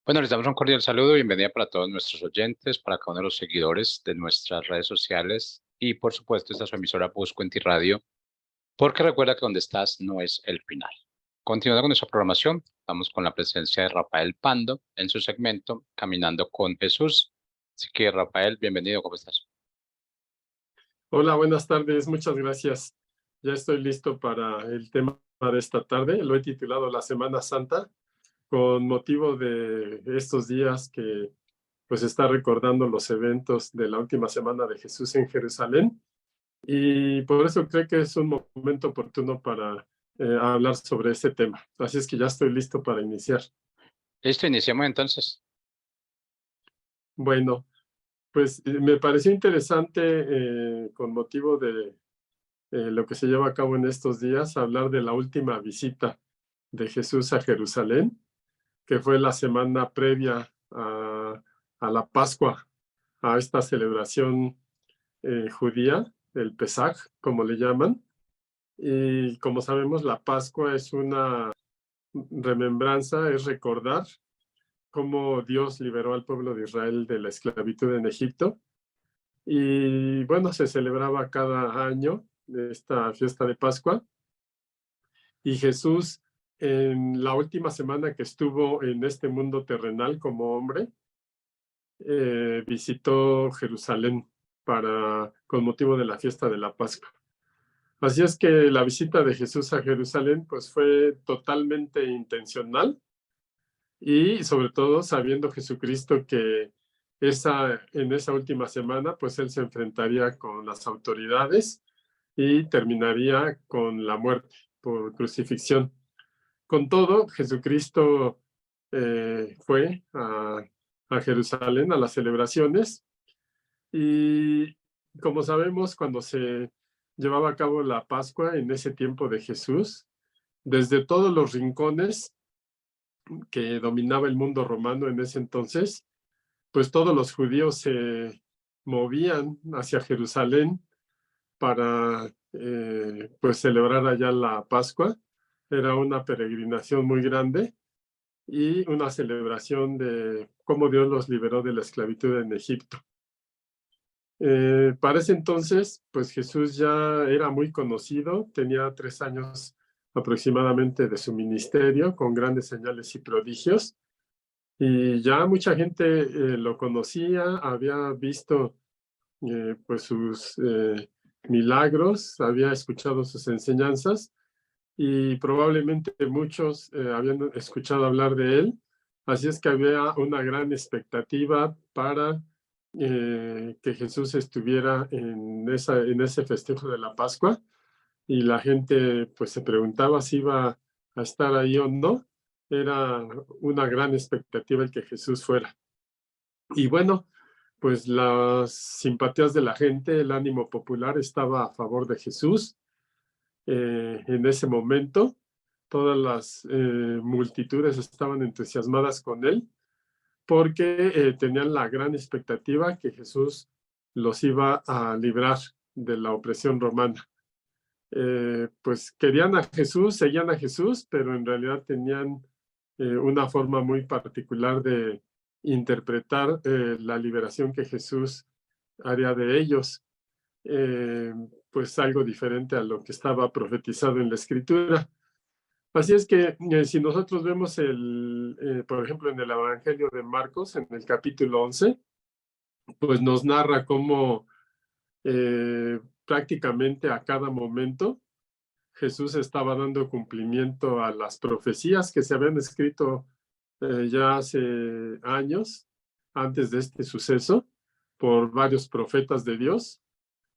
Bueno, les damos un cordial saludo, bienvenida para todos nuestros oyentes, para cada uno de los seguidores de nuestras redes sociales y por supuesto esta es su emisora Buscuenti Radio, porque recuerda que donde estás no es el final. Continuando con nuestra programación, vamos con la presencia de Rafael Pando en su segmento Caminando con Jesús. Así que Rafael, bienvenido, ¿cómo estás? Hola, buenas tardes, muchas gracias. Ya estoy listo para el tema de esta tarde. Lo he titulado La Semana Santa, con motivo de estos días que pues está recordando los eventos de la última semana de Jesús en Jerusalén. Y por eso creo que es un momento oportuno para hablar sobre este tema. Así es que ya estoy listo para iniciar. Listo, iniciamos entonces. Bueno, pues me pareció interesante con motivo de lo que se lleva a cabo en estos días, hablar de la última visita de Jesús a Jerusalén, que fue la semana previa a la Pascua, a esta celebración judía, el Pesaj, como le llaman. Y como sabemos, la Pascua es una remembranza, es recordar cómo Dios liberó al pueblo de Israel de la esclavitud en Egipto. Y bueno, se celebraba cada año esta fiesta de Pascua. Y Jesús, en la última semana que estuvo en este mundo terrenal como hombre, visitó Jerusalén con motivo de la fiesta de la Pascua. Así es que la visita de Jesús a Jerusalén pues fue totalmente intencional y sobre todo sabiendo Jesucristo que en esa última semana pues él se enfrentaría con las autoridades y terminaría con la muerte por crucifixión. Con todo, Jesucristo fue a Jerusalén a las celebraciones y como sabemos, cuando se llevaba a cabo la Pascua en ese tiempo de Jesús, desde todos los rincones que dominaba el mundo romano en ese entonces, pues todos los judíos se movían hacia Jerusalén para pues celebrar allá la Pascua. Era una peregrinación muy grande y una celebración de cómo Dios los liberó de la esclavitud en Egipto. Para ese entonces, pues Jesús ya era muy conocido, tenía 3 años aproximadamente de su ministerio, con grandes señales y prodigios, y ya mucha gente lo conocía, había visto pues sus milagros, había escuchado sus enseñanzas, y probablemente muchos habían escuchado hablar de él, así es que había una gran expectativa para que Jesús estuviera en ese festejo de la Pascua, y la gente pues se preguntaba si iba a estar ahí o no. Era una gran expectativa el que Jesús fuera. Y bueno, pues las simpatías de la gente, el ánimo popular estaba a favor de Jesús en ese momento. Todas las multitudes estaban entusiasmadas con él porque tenían la gran expectativa que Jesús los iba a librar de la opresión romana. Pues querían a Jesús, seguían a Jesús, pero en realidad tenían una forma muy particular de interpretar la liberación que Jesús haría de ellos, eh, pues algo diferente a lo que estaba profetizado en la Escritura. Así es que si nosotros vemos por ejemplo, en el Evangelio de Marcos, en el capítulo 11, pues nos narra cómo prácticamente a cada momento Jesús estaba dando cumplimiento a las profecías que se habían escrito ya hace años, antes de este suceso, por varios profetas de Dios.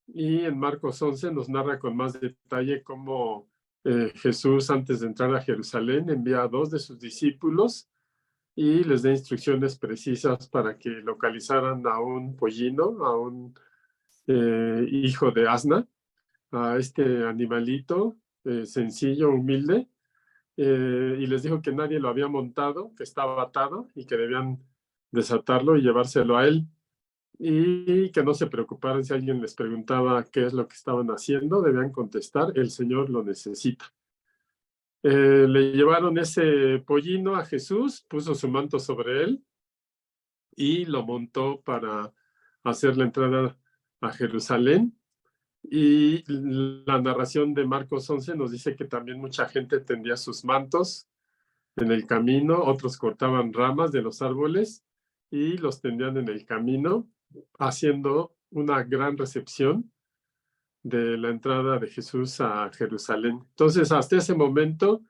Y en Marcos 11 nos narra con más detalle cómo Jesús, antes de entrar a Jerusalén, envía a 2 de sus discípulos y les da instrucciones precisas para que localizaran a un pollino, a un hijo de asna, a este animalito sencillo, humilde, y les dijo que nadie lo había montado, que estaba atado y que debían desatarlo y llevárselo a él, y que no se preocuparan si alguien les preguntaba qué es lo que estaban haciendo, debían contestar: el Señor lo necesita. Le llevaron ese pollino a Jesús, puso su manto sobre él y lo montó para hacer la entrada a Jerusalén. Y la narración de Marcos 11 nos dice que también mucha gente tendía sus mantos en el camino, otros cortaban ramas de los árboles y los tendían en el camino, haciendo una gran recepción de la entrada de Jesús a Jerusalén. Entonces, hasta ese momento,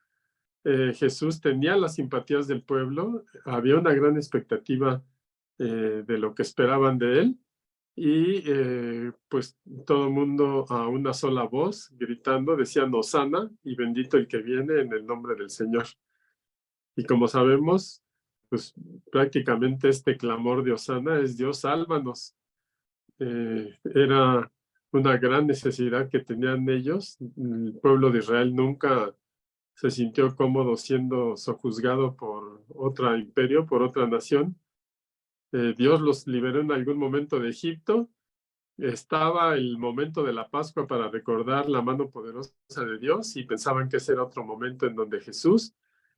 Jesús tenía las simpatías del pueblo, había una gran expectativa de lo que esperaban de él, y pues todo el mundo a una sola voz, gritando, decían Hosana y bendito el que viene en el nombre del Señor. Y como sabemos, pues prácticamente este clamor de Hosana es Dios, sálvanos. Era una gran necesidad que tenían ellos. El pueblo de Israel nunca se sintió cómodo siendo sojuzgado por otro imperio, por otra nación. Dios los liberó en algún momento de Egipto. Estaba el momento de la Pascua para recordar la mano poderosa de Dios y pensaban que ese era otro momento en donde Jesús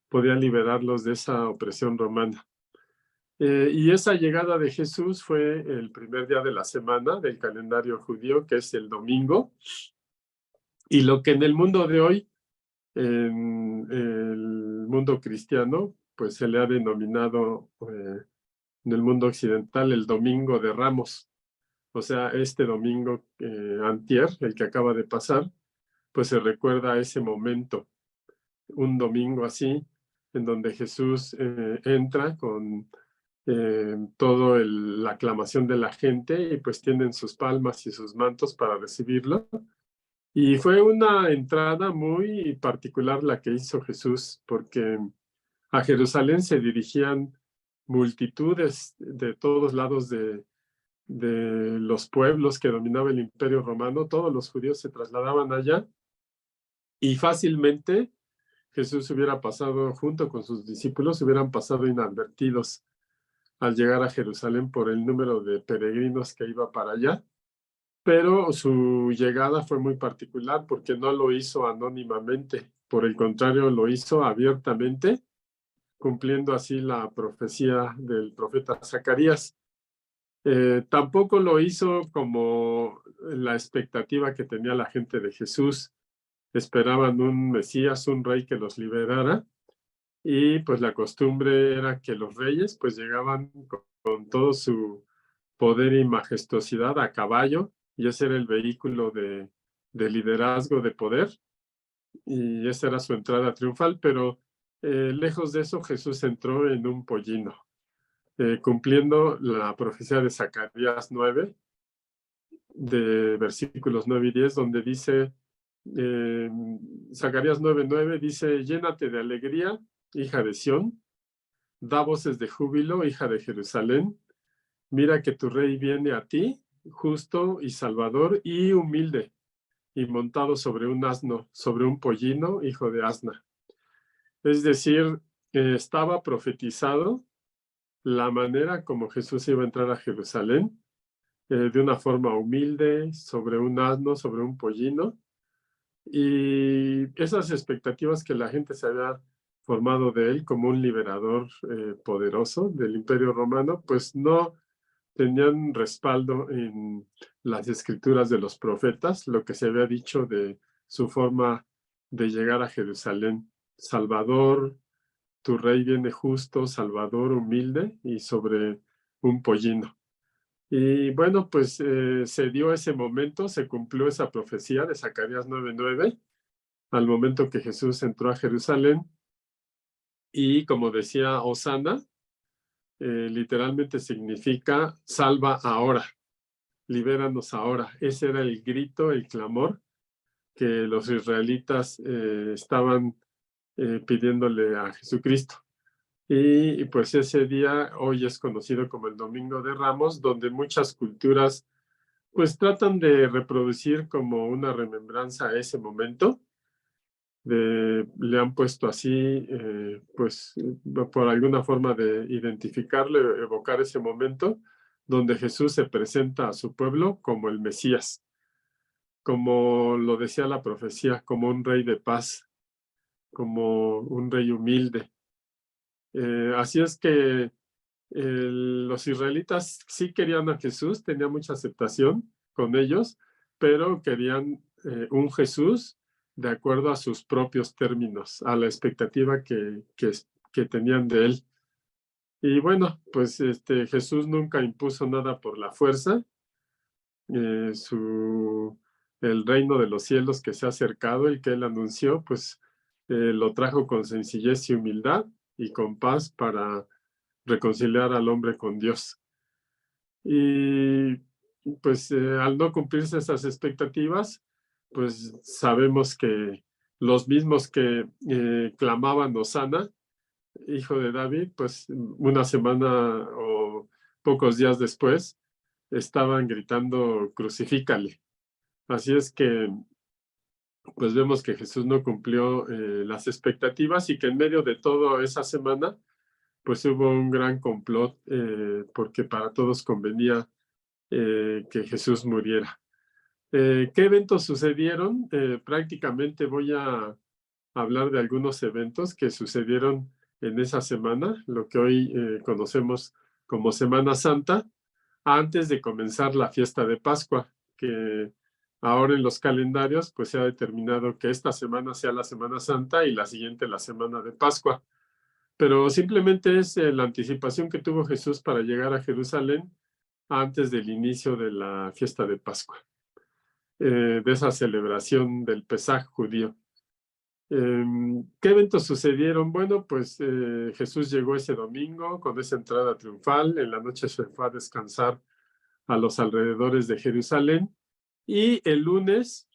podía liberarlos de esa opresión romana. Y esa llegada de Jesús fue el primer día de la semana del calendario judío, que es el domingo. Y lo que en el mundo de hoy, en el mundo cristiano, pues se le ha denominado en el mundo occidental el Domingo de Ramos. O sea, este domingo antier, el que acaba de pasar, pues se recuerda ese momento, un domingo así, en donde Jesús entra con toda la aclamación de la gente y pues tienen sus palmas y sus mantos para recibirlo. Y fue una entrada muy particular la que hizo Jesús, porque a Jerusalén se dirigían multitudes de todos lados de los pueblos que dominaba el Imperio Romano. Todos los judíos se trasladaban allá y fácilmente Jesús hubiera pasado, junto con sus discípulos, hubieran pasado inadvertidos al llegar a Jerusalén por el número de peregrinos que iba para allá. Pero su llegada fue muy particular porque no lo hizo anónimamente, por el contrario, lo hizo abiertamente, cumpliendo así la profecía del profeta Zacarías. Tampoco lo hizo como la expectativa que tenía la gente de Jesús. Esperaban un Mesías, un rey que los liberara, y pues la costumbre era que los reyes pues llegaban con todo su poder y majestuosidad a caballo, y ese era el vehículo de liderazgo, de poder, y esa era su entrada triunfal, pero lejos de eso Jesús entró en un pollino, cumpliendo la profecía de Zacarías 9, de versículos 9 y 10, donde dice, Zacarías 9:9 dice, llénate de alegría, hija de Sión, da voces de júbilo, hija de Jerusalén, mira que tu rey viene a ti, justo y salvador y humilde, y montado sobre un asno, sobre un pollino, hijo de asna. Es decir, estaba profetizado la manera como Jesús iba a entrar a Jerusalén, de una forma humilde, sobre un asno, sobre un pollino, y esas expectativas que la gente se había formado de él como un liberador poderoso del Imperio Romano, pues no tenían respaldo en las escrituras de los profetas, lo que se había dicho de su forma de llegar a Jerusalén. Salvador, tu rey viene justo, Salvador humilde y sobre un pollino. Y bueno, pues se dio ese momento, se cumplió esa profecía de Zacarías 9:9, al momento que Jesús entró a Jerusalén, y como decía Hosana, literalmente significa salva ahora, libéranos ahora. Ese era el grito, el clamor que los israelitas estaban pidiéndole a Jesucristo. Y pues ese día hoy es conocido como el Domingo de Ramos, donde muchas culturas pues tratan de reproducir como una remembranza a ese momento. Le han puesto así, pues por alguna forma de identificarlo, evocar ese momento donde Jesús se presenta a su pueblo como el Mesías, como lo decía la profecía, como un rey de paz. como un rey humilde. Así es que los israelitas sí querían a Jesús, tenía mucha aceptación con ellos, pero querían un Jesús de acuerdo a sus propios términos, a la expectativa que tenían de él. Y bueno, pues Jesús nunca impuso nada por la fuerza. eh, su, el reino de los cielos que se ha acercado y que él anunció, pues lo trajo con sencillez y humildad y con paz para reconciliar al hombre con Dios. Y pues al no cumplirse esas expectativas, pues sabemos que los mismos que clamaban Hosana, hijo de David, pues una semana o pocos días después estaban gritando crucifícale. Así es que pues vemos que Jesús no cumplió las expectativas y que en medio de toda esa semana pues hubo un gran complot porque para todos convenía que Jesús muriera. ¿Qué eventos sucedieron? Prácticamente voy a hablar de algunos eventos que sucedieron en esa semana, lo que hoy conocemos como Semana Santa, antes de comenzar la fiesta de Pascua, que ahora en los calendarios pues se ha determinado que esta semana sea la Semana Santa y la siguiente la Semana de Pascua. Pero simplemente es la anticipación que tuvo Jesús para llegar a Jerusalén antes del inicio de la fiesta de Pascua, de esa celebración del Pesaj judío. ¿Qué eventos sucedieron? Bueno, pues Jesús llegó ese domingo con esa entrada triunfal. En la noche se fue a descansar a los alrededores de Jerusalén. Y el lunes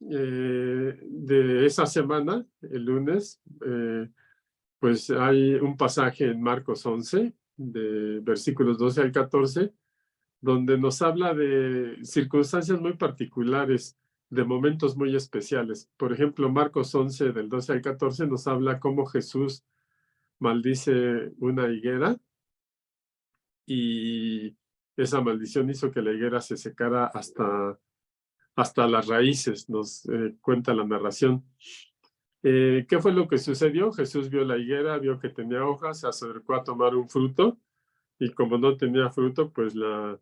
de esa semana, el lunes, pues hay un pasaje en Marcos 11, de versículos 12 al 14, donde nos habla de circunstancias muy particulares, de momentos muy especiales. Por ejemplo, Marcos 11, del 12 al 14, nos habla cómo Jesús maldice una higuera y esa maldición hizo que la higuera se secara hasta las raíces, nos cuenta la narración. ¿Qué fue lo que sucedió? Jesús vio la higuera, vio que tenía hojas, se acercó a tomar un fruto y como no tenía fruto, pues la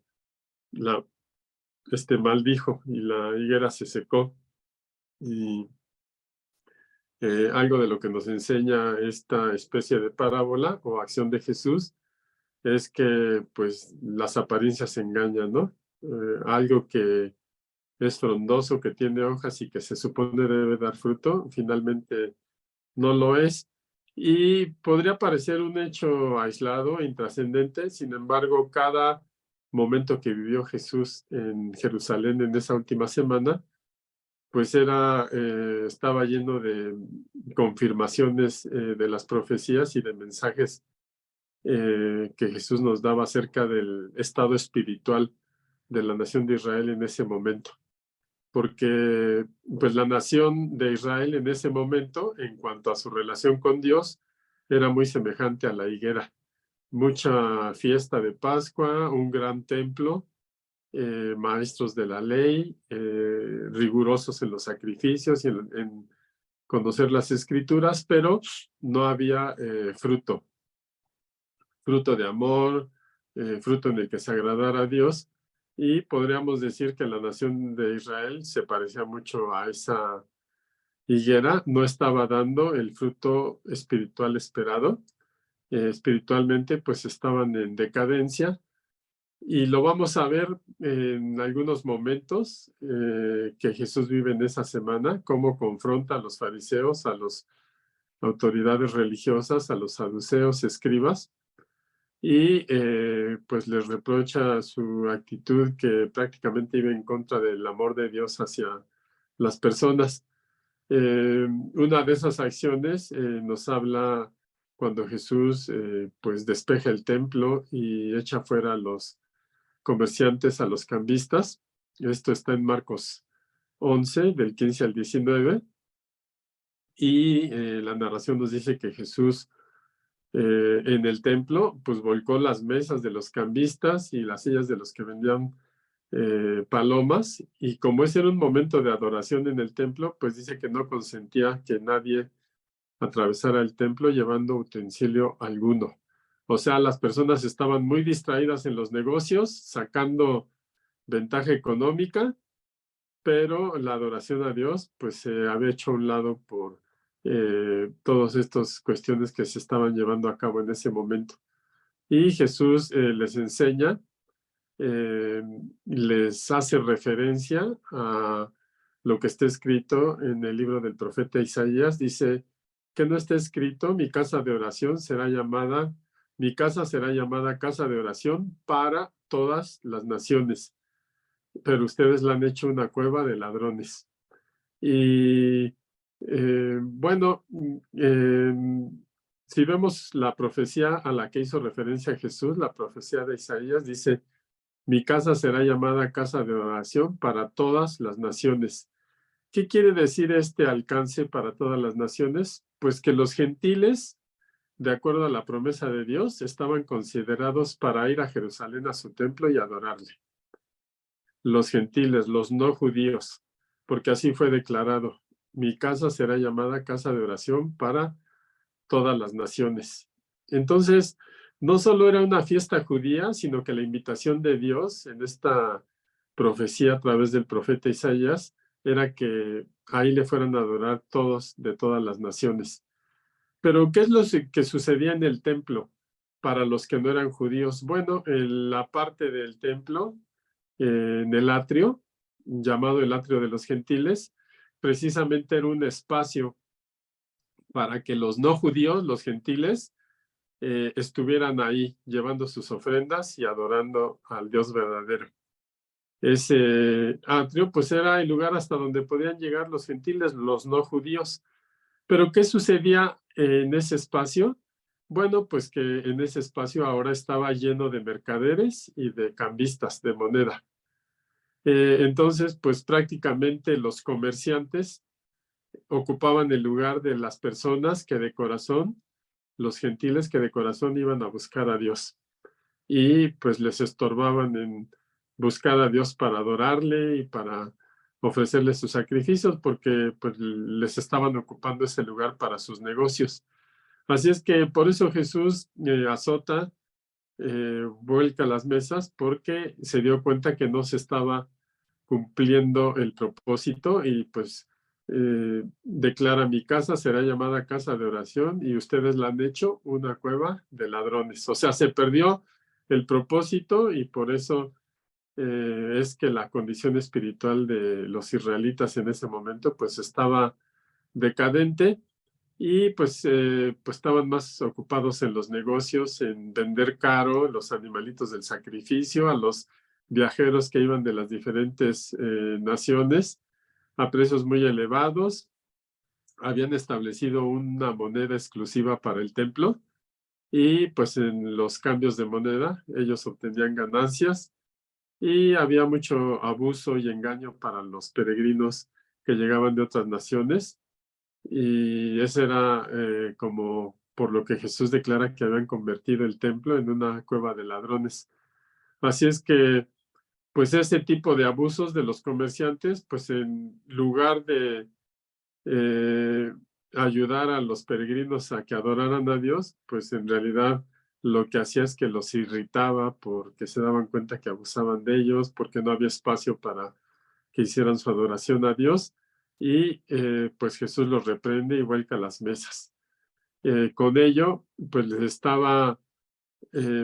maldijo y la higuera se secó. Y algo de lo que nos enseña esta especie de parábola o acción de Jesús es que pues las apariencias engañan, ¿no? Algo que es frondoso, que tiene hojas y que se supone debe dar fruto, finalmente no lo es. Y podría parecer un hecho aislado, intrascendente, sin embargo, cada momento que vivió Jesús en Jerusalén en esa última semana, pues estaba lleno de confirmaciones de las profecías y de mensajes que Jesús nos daba acerca del estado espiritual de la nación de Israel en ese momento. Porque pues la nación de Israel en ese momento, en cuanto a su relación con Dios, era muy semejante a la higuera. Mucha fiesta de Pascua, un gran templo, maestros de la ley, rigurosos en los sacrificios y en conocer las escrituras, pero no había fruto de amor, fruto en el que se agradara a Dios. Y podríamos decir que la nación de Israel se parecía mucho a esa higuera, no estaba dando el fruto espiritual esperado. Espiritualmente, pues estaban en decadencia. Y lo vamos a ver en algunos momentos que Jesús vive en esa semana, cómo confronta a los fariseos, a las autoridades religiosas, a los saduceos, escribas, y pues les reprocha su actitud que prácticamente iba en contra del amor de Dios hacia las personas. Una de esas acciones nos habla cuando Jesús pues despeja el templo y echa fuera a los comerciantes, a los cambistas. Esto está en Marcos 11, del 15 al 19. Y la narración nos dice que Jesús en el templo, pues volcó las mesas de los cambistas y las sillas de los que vendían palomas. Y como ese era un momento de adoración en el templo, pues dice que no consentía que nadie atravesara el templo llevando utensilio alguno. O sea, las personas estaban muy distraídas en los negocios, sacando ventaja económica, pero la adoración a Dios pues se había hecho a un lado por todas estas cuestiones que se estaban llevando a cabo en ese momento. Y Jesús les enseña, les hace referencia a lo que está escrito en el libro del profeta Isaías. Dice que no está escrito, mi casa de oración será llamada, mi casa será llamada casa de oración para todas las naciones, pero ustedes la han hecho una cueva de ladrones. Y bueno, si vemos la profecía a la que hizo referencia Jesús, la profecía de Isaías dice, mi casa será llamada casa de oración para todas las naciones. ¿Qué quiere decir este alcance para todas las naciones? Pues que los gentiles, de acuerdo a la promesa de Dios, estaban considerados para ir a Jerusalén a su templo y adorarle. Los gentiles, los no judíos, porque así fue declarado. Mi casa será llamada casa de oración para todas las naciones. Entonces, no solo era una fiesta judía, sino que la invitación de Dios en esta profecía a través del profeta Isaías era que ahí le fueran a adorar todos de todas las naciones. Pero, ¿qué es lo que sucedía en el templo para los que no eran judíos? Bueno, en la parte del templo, en el atrio, llamado el atrio de los gentiles, precisamente era un espacio para que los no judíos, los gentiles, estuvieran ahí llevando sus ofrendas y adorando al Dios verdadero. Ese atrio pues era el lugar hasta donde podían llegar los gentiles, los no judíos. Pero ¿qué sucedía en ese espacio? Bueno, pues que en ese espacio ahora estaba lleno de mercaderes y de cambistas de moneda. Entonces, pues prácticamente los comerciantes ocupaban el lugar de las personas que de corazón, los gentiles que de corazón iban a buscar a Dios. Y pues les estorbaban en buscar a Dios para adorarle y para ofrecerle sus sacrificios porque pues les estaban ocupando ese lugar para sus negocios. Así es que por eso Jesús azota, vuelca las mesas porque se dio cuenta que no se estaba cumpliendo el propósito y pues declara mi casa será llamada casa de oración y ustedes la han hecho una cueva de ladrones. O sea, se perdió el propósito y por eso es que la condición espiritual de los israelitas en ese momento pues estaba decadente y pues estaban más ocupados en los negocios, en vender caro los animalitos del sacrificio a los viajeros que iban de las diferentes naciones a precios muy elevados. Habían establecido una moneda exclusiva para el templo y pues en los cambios de moneda ellos obtenían ganancias y había mucho abuso y engaño para los peregrinos que llegaban de otras naciones. Y ese era como por lo que Jesús declara que habían convertido el templo en una cueva de ladrones. Así es que, pues ese tipo de abusos de los comerciantes, pues en lugar de eh, ayudar a los peregrinos a que adoraran a Dios, pues en realidad lo que hacía es que los irritaba porque se daban cuenta que abusaban de ellos, porque no había espacio para que hicieran su adoración a Dios y pues Jesús los reprende y vuelca las mesas. Con ello, pues les estaba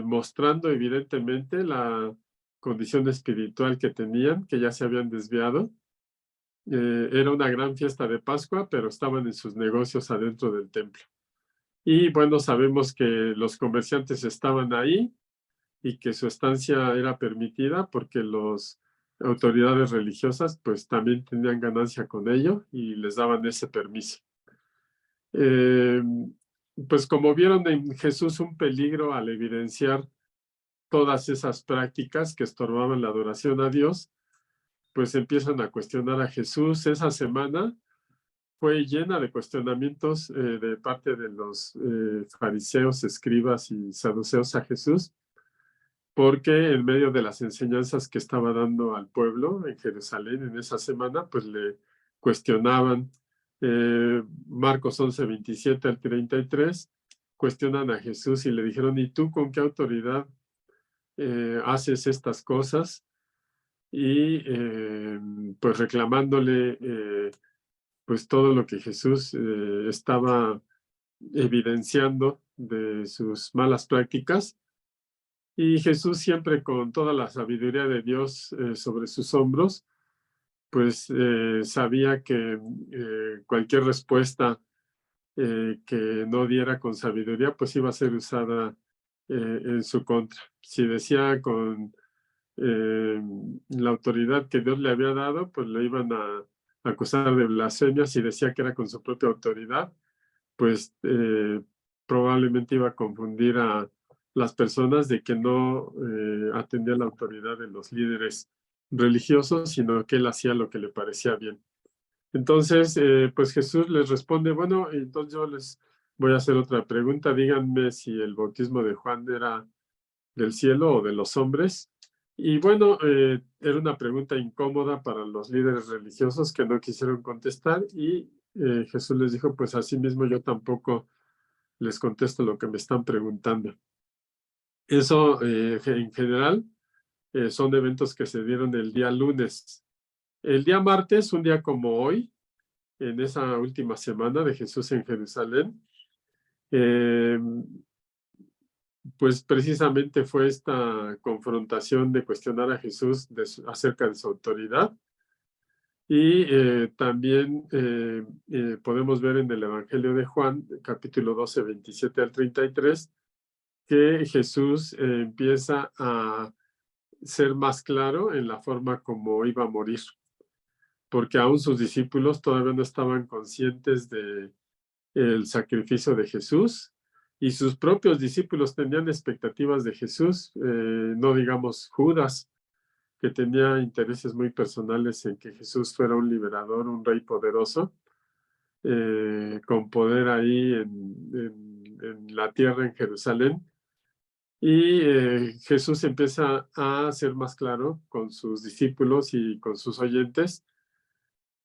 mostrando evidentemente la condición espiritual que tenían, que ya se habían desviado. Era una gran fiesta de Pascua, pero estaban en sus negocios adentro del templo. Y bueno, sabemos que los comerciantes estaban ahí y que su estancia era permitida porque las autoridades religiosas pues también tenían ganancia con ello y les daban ese permiso. Pues como vieron en Jesús un peligro al evidenciar todas esas prácticas que estorbaban la adoración a Dios, pues empiezan a cuestionar a Jesús. Esa semana fue llena de cuestionamientos de parte de los fariseos, escribas y saduceos a Jesús, porque en medio de las enseñanzas que estaba dando al pueblo en Jerusalén en esa semana, pues le cuestionaban Marcos 11, 27 al 33, cuestionan a Jesús y le dijeron, ¿y tú con qué autoridad haces estas cosas? Y pues reclamándole pues todo lo que Jesús estaba evidenciando de sus malas prácticas. Y Jesús, siempre con toda la sabiduría de Dios sobre sus hombros, pues sabía que cualquier respuesta que no diera con sabiduría, pues iba a ser usada en su contra. Si decía con la autoridad que Dios le había dado, pues le iban a acusar de blasfemia. Si decía que era con su propia autoridad, pues probablemente iba a confundir a las personas de que no atendía la autoridad de los líderes religiosos, sino que él hacía lo que le parecía bien. Entonces, pues Jesús les responde, bueno, entonces yo les voy a hacer otra pregunta. Díganme si el bautismo de Juan era del cielo o de los hombres. Y bueno, era una pregunta incómoda para los líderes religiosos que no quisieron contestar, y Jesús les dijo, pues así mismo yo tampoco les contesto lo que me están preguntando. Eso en general son eventos que se dieron el día lunes. El día martes, un día como hoy, en esa última semana de Jesús en Jerusalén, pues precisamente fue esta confrontación de cuestionar a Jesús acerca de su autoridad. Y también podemos ver en el Evangelio de Juan, capítulo 12, 27 al 33, que Jesús empieza a ser más claro en la forma como iba a morir, porque aún sus discípulos todavía no estaban conscientes de el sacrificio de Jesús, y sus propios discípulos tenían expectativas de Jesús, no digamos Judas, que tenía intereses muy personales en que Jesús fuera un liberador, un rey poderoso, con poder ahí en la tierra, en Jerusalén. Y Jesús empieza a ser más claro con sus discípulos y con sus oyentes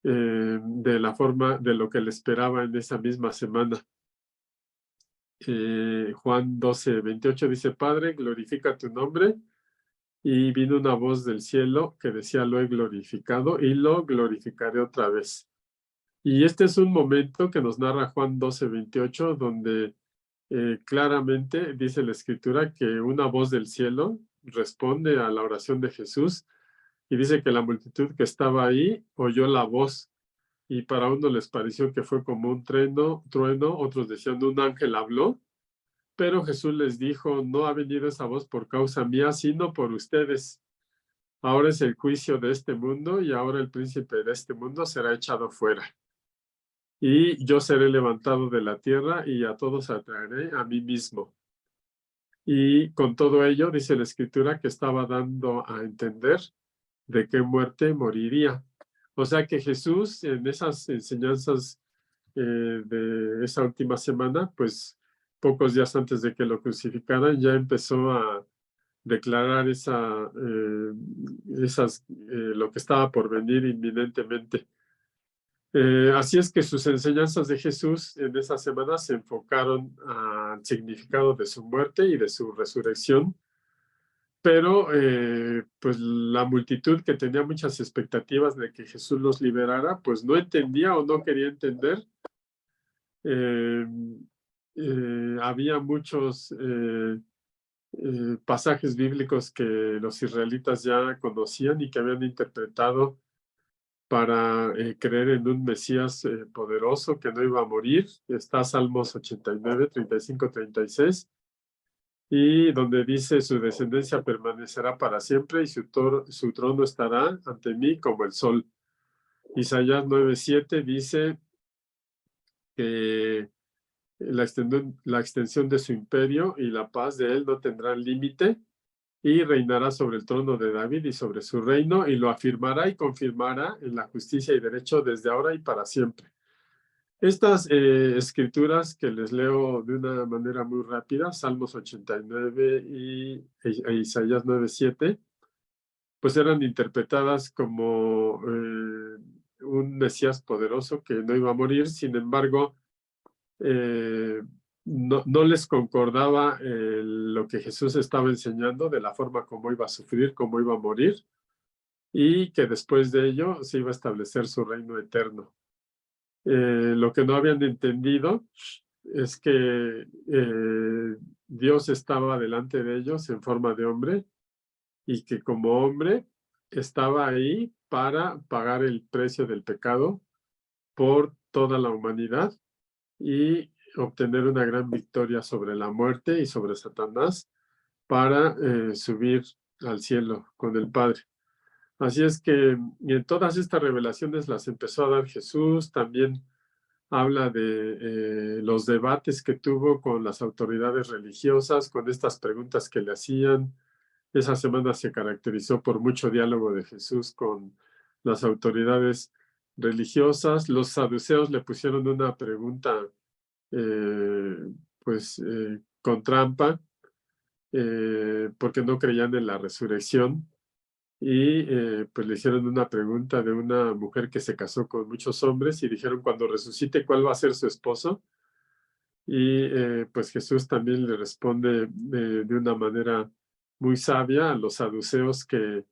de la forma de lo que le esperaba en esa misma semana. Juan 12, 28 dice, Padre, glorifica tu nombre. Y vino una voz del cielo que decía, lo he glorificado y lo glorificaré otra vez. Y este es un momento que nos narra Juan 12, 28, donde claramente dice la escritura que una voz del cielo responde a la oración de Jesús, y dice que la multitud que estaba ahí oyó la voz, y para uno les pareció que fue como un trueno, otros decían un ángel habló, pero Jesús les dijo, no ha venido esa voz por causa mía, sino por ustedes. Ahora es el juicio de este mundo, y ahora el príncipe de este mundo será echado fuera. Y yo seré levantado de la tierra, y a todos atraeré a mí mismo. Y con todo ello, dice la escritura, que estaba dando a entender de qué muerte moriría. O sea que Jesús, en esas enseñanzas de esa última semana, pues pocos días antes de que lo crucificaran, ya empezó a declarar lo que estaba por venir inminentemente. Así es que sus enseñanzas de Jesús en esa semana se enfocaron al significado de su muerte y de su resurrección, pero pues la multitud, que tenía muchas expectativas de que Jesús los liberara, pues no entendía o no quería entender. Había muchos pasajes bíblicos que los israelitas ya conocían y que habían interpretado para creer en un Mesías poderoso que no iba a morir. Está Salmos 89, 35, 36, y donde dice, su descendencia permanecerá para siempre, y su trono estará ante mí como el sol. Isaías 9:7 dice que la extensión de su imperio y la paz de él no tendrán límite, y reinará sobre el trono de David y sobre su reino, y lo afirmará y confirmará en la justicia y derecho desde ahora y para siempre. Estas escrituras que les leo de una manera muy rápida, Salmos 89 e Isaías 9:7, pues eran interpretadas como un Mesías poderoso que no iba a morir. Sin embargo, no les concordaba lo que Jesús estaba enseñando de la forma como iba a sufrir, cómo iba a morir, y que después de ello se iba a establecer su reino eterno. Lo que no habían entendido es que Dios estaba delante de ellos en forma de hombre y que como hombre estaba ahí para pagar el precio del pecado por toda la humanidad y obtener una gran victoria sobre la muerte y sobre Satanás para subir al cielo con el Padre. Así es que en todas estas revelaciones las empezó a dar Jesús. También habla de los debates que tuvo con las autoridades religiosas, con estas preguntas que le hacían. Esa semana se caracterizó por mucho diálogo de Jesús con las autoridades religiosas. Los saduceos le pusieron una pregunta con trampa, porque no creían en la resurrección. Y pues le hicieron una pregunta de una mujer que se casó con muchos hombres y dijeron, cuando resucite, ¿cuál va a ser su esposo? Y pues Jesús también le responde de una manera muy sabia a los saduceos que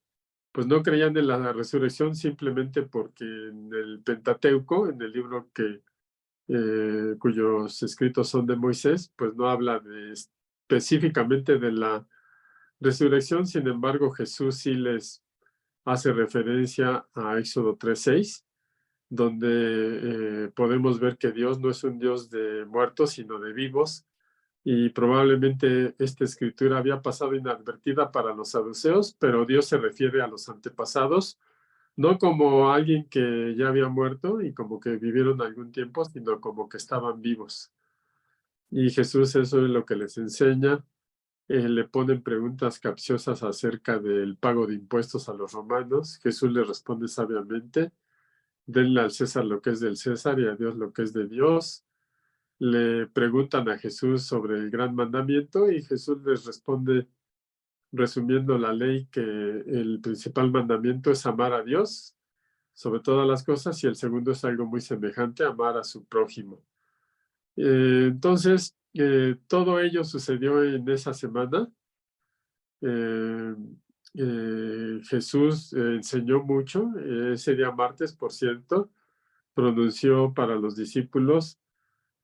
pues no creían en la resurrección simplemente porque en el Pentateuco, en el libro cuyos escritos son de Moisés, pues no habla específicamente de la resurrección. Sin embargo, Jesús sí les hace referencia a Éxodo 3:6, donde podemos ver que Dios no es un Dios de muertos, sino de vivos, y probablemente esta escritura había pasado inadvertida para los saduceos, pero Dios se refiere a los antepasados, no como alguien que ya había muerto y como que vivieron algún tiempo, sino como que estaban vivos. Y Jesús eso es lo que les enseña. Le ponen preguntas capciosas acerca del pago de impuestos a los romanos. Jesús le responde sabiamente, denle al César lo que es del César y a Dios lo que es de Dios. Le preguntan a Jesús sobre el gran mandamiento y Jesús les responde, resumiendo la ley, que el principal mandamiento es amar a Dios sobre todas las cosas y el segundo es algo muy semejante, amar a su prójimo. Entonces, todo ello sucedió en esa semana. Jesús enseñó mucho. Ese día martes, por cierto, pronunció para los discípulos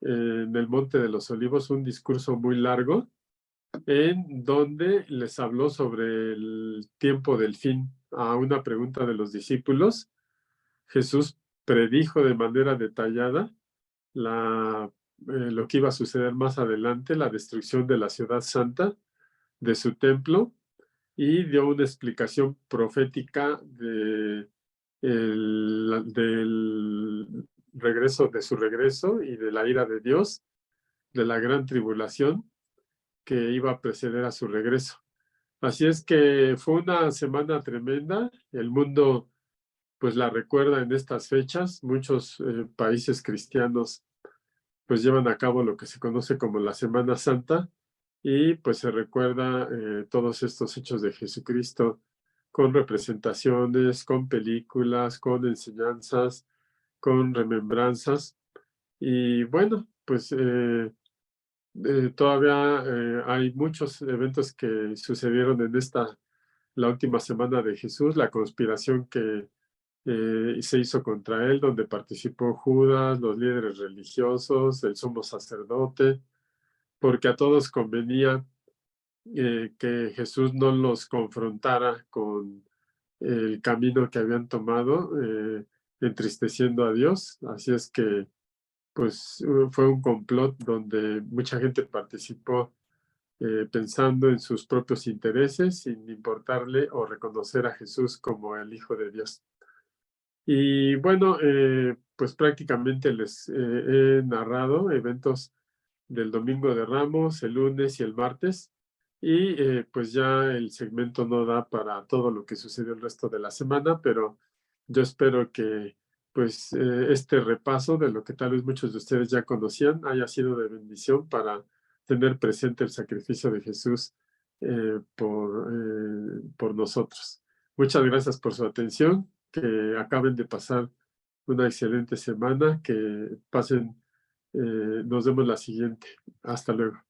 en el Monte de los Olivos un discurso muy largo en donde les habló sobre el tiempo del fin. A una pregunta de los discípulos, Jesús predijo de manera detallada lo que iba a suceder más adelante, la destrucción de la ciudad santa, de su templo, y dio una explicación profética del regreso, de su regreso y de la ira de Dios, de la gran tribulación que iba a preceder a su regreso. Así es que fue una semana tremenda. El mundo pues la recuerda en estas fechas. Muchos países cristianos pues llevan a cabo lo que se conoce como la Semana Santa y pues se recuerda todos estos hechos de Jesucristo con representaciones, con películas, con enseñanzas, con remembranzas. Y bueno, pues todavía hay muchos eventos que sucedieron en la última semana de Jesús, la conspiración que se hizo contra él, donde participó Judas, los líderes religiosos, el sumo sacerdote, porque a todos convenía que Jesús no los confrontara con el camino que habían tomado, entristeciendo a Dios. Así es que pues fue un complot donde mucha gente participó pensando en sus propios intereses sin importarle o reconocer a Jesús como el Hijo de Dios. Y bueno, pues prácticamente les he narrado eventos del Domingo de Ramos, el lunes y el martes, y pues ya el segmento no da para todo lo que sucedió el resto de la semana, pero yo espero que pues este repaso de lo que tal vez muchos de ustedes ya conocían haya sido de bendición para tener presente el sacrificio de Jesús por nosotros. Muchas gracias por su atención, que acaben de pasar una excelente semana, que pasen, nos vemos la siguiente. Hasta luego.